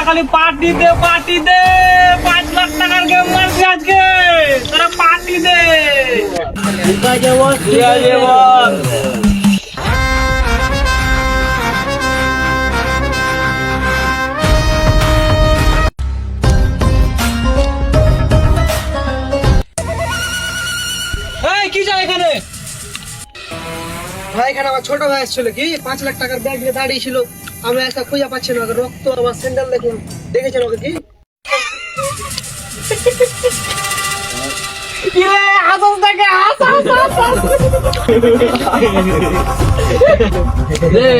খালি পার্টি দে 5 লাখ টাকার গেম মারছি আজকে, তোরা পার্টি দে। ঠিক আছে বস, ঠিক আছে বস। এই কি যায় এখানে? ভাই এখানে আমার ছোট ভাই ছিল কি 5 লাখ টাকার ব্যাগ নিয়ে দাঁড়িয়ে ছিল। আমি একটা খুঁজে পাচ্ছি না, রক্ত আমার স্যান্ডেল দেখুন, দেখেছেন ওকে কি?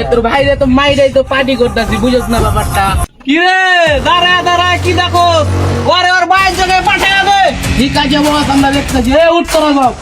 তোর ভাই রে তো মাইরাই তো পার্টি করতেছি, বুঝছ না ব্যাপারটা? কি রে দাঁড়া কি দেখো, ওরে ওর ভাইয়ের জায়গায় পাঠায় দে। ঠিক আছে বস, আমরা দেখতেছি। উঠ তোরা সব।